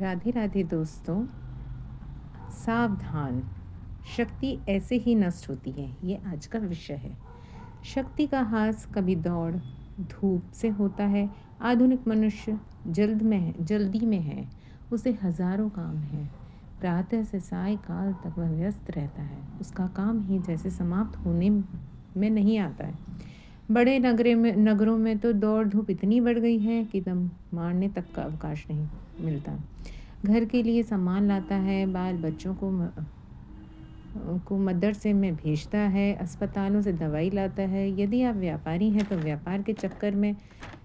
राधे राधे दोस्तों। सावधान, शक्ति ऐसे ही नष्ट होती है, ये आज का विषय है। शक्ति का ह्रास कभी दौड़ धूप से होता है। आधुनिक मनुष्य जल्दी में है। उसे हजारों काम है। प्रातः से साय काल तक वह व्यस्त रहता है। उसका काम ही जैसे समाप्त होने में नहीं आता है। बड़े नगरों में तो दौड़ धूप इतनी बढ़ गई है कि दम मारने तक का अवकाश नहीं मिलता। घर के लिए सामान लाता है, बाल बच्चों को मदरसे में भेजता है, अस्पतालों से दवाई लाता है। यदि आप व्यापारी हैं तो व्यापार के चक्कर में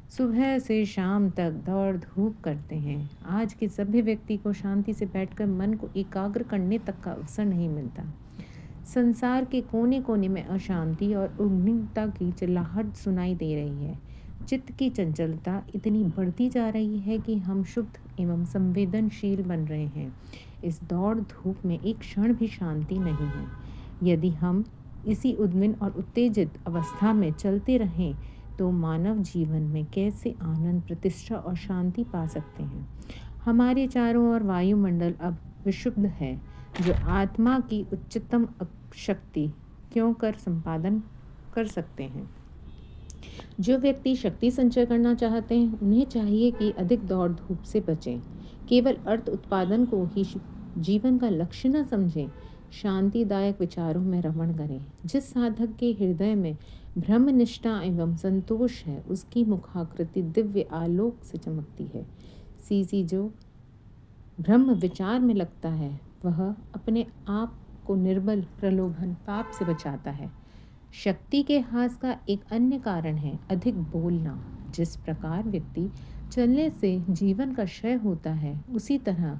सुबह से शाम तक दौड़ धूप करते हैं। आज के सभ्य व्यक्ति को शांति से बैठकर मन को एकाग्र करने तक का अवसर नहीं मिलता। संसार के कोने कोने में अशांति और उद्विग्नता की चिल्लाहट सुनाई दे रही है। चित्त की चंचलता इतनी बढ़ती जा रही है कि हम शुद्ध एवं संवेदनशील बन रहे हैं। इस दौड़ धूप में एक क्षण भी शांति नहीं है। यदि हम इसी उद्विग्न और उत्तेजित अवस्था में चलते रहें तो मानव जीवन में कैसे आनंद, प्रतिष्ठा और शांति पा सकते हैं। हमारे चारों ओर वायुमंडल अब विशुद्ध है, जो आत्मा की उच्चतम शक्ति क्यों कर संपादन कर सकते हैं। जो व्यक्ति शक्ति संचय करना चाहते हैं उन्हें चाहिए कि अधिक दौड़ धूप से बचें। केवल अर्थ उत्पादन को ही जीवन का लक्ष्य न समझें। शांतिदायक विचारों में रमण करें। जिस साधक के हृदय में ब्रह्मनिष्ठा एवं संतोष है, उसकी मुखाकृति दिव्य आलोक से चमकती है। सीसी जो ब्रह्म विचार में लगता है, वह अपने आप को निर्बल प्रलोभन पाप से बचाता है। शक्ति के ह्रास का एक अन्य कारण है अधिक बोलना। जिस प्रकार व्यक्ति चलने से जीवन का क्षय होता है, उसी तरह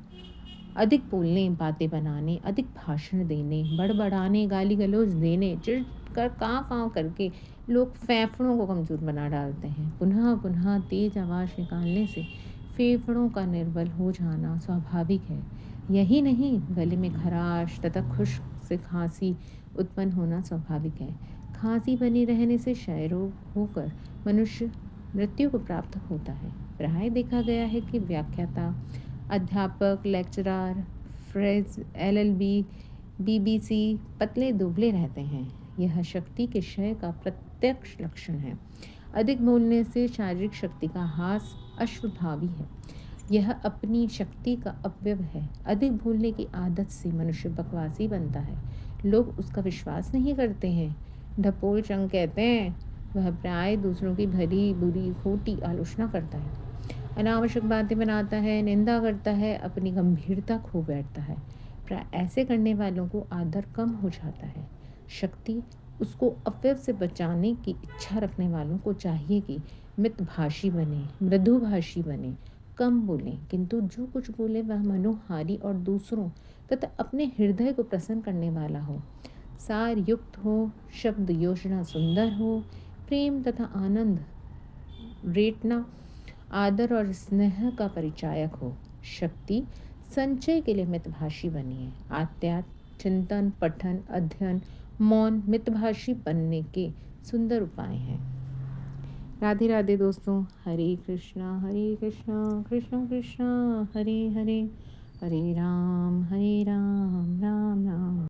अधिक बोलने, बातें बनाने, अधिक भाषण देने, बड़बड़ाने, गाली गलौज देने, चिढ़ कर काँव काँव करके लोग फेफड़ों को कमजोर बना डालते हैं। पुनः पुनः तेज आवाज़ निकालने से फेफड़ों का निर्बल हो जाना स्वाभाविक है। यही नहीं, गले में खराश तथा खुश्क से खांसी उत्पन्न होना स्वाभाविक है। खांसी बनी रहने से क्षय रोग होकर मनुष्य मृत्यु को प्राप्त होता है। प्राय देखा गया है कि व्याख्याता, अध्यापक, लेक्चरर, फ्रेज, एलएलबी, बीबीसी पतले दुबले रहते हैं। यह शक्ति के क्षय का प्रत्यक्ष लक्षण है। अधिक बोलने से शारीरिक शक्ति का ह्रास अश्वभावी है। यह अपनी शक्ति का अपव्यय है। अधिक बोलने की आदत से मनुष्य बकवासी बनता है। लोग उसका विश्वास नहीं करते हैं। ढपोल चंग कहते हैं, वह प्राय दूसरों की भली बुरी खोटी आलोचना करता है, अनावश्यक बातें बनाता है, निंदा करता है, अपनी गंभीरता खो बैठता है। प्राय ऐसे करने वालों को आदर कम हो जाता है। शक्ति उसको अपव्यय से बचाने की इच्छा रखने वालों को चाहिए कि मितभाषी बने, मृदुभाषी बने, कम बोलें, किंतु जो कुछ बोले वह मनोहारी और दूसरों तथा अपने हृदय को प्रसन्न करने वाला हो, सार युक्त हो, शब्द योजना सुंदर हो, प्रेम तथा आनंद रेटना, आदर और स्नेह का परिचायक हो। शक्ति संचय के लिए मितभाषी बनिए। आध्यात्म, चिंतन, पठन, अध्ययन, मौन मितभाषी बनने के सुंदर उपाय हैं। राधे राधे दोस्तों। हरे कृष्णा कृष्ण कृष्ण हरे हरे, हरे राम राम राम।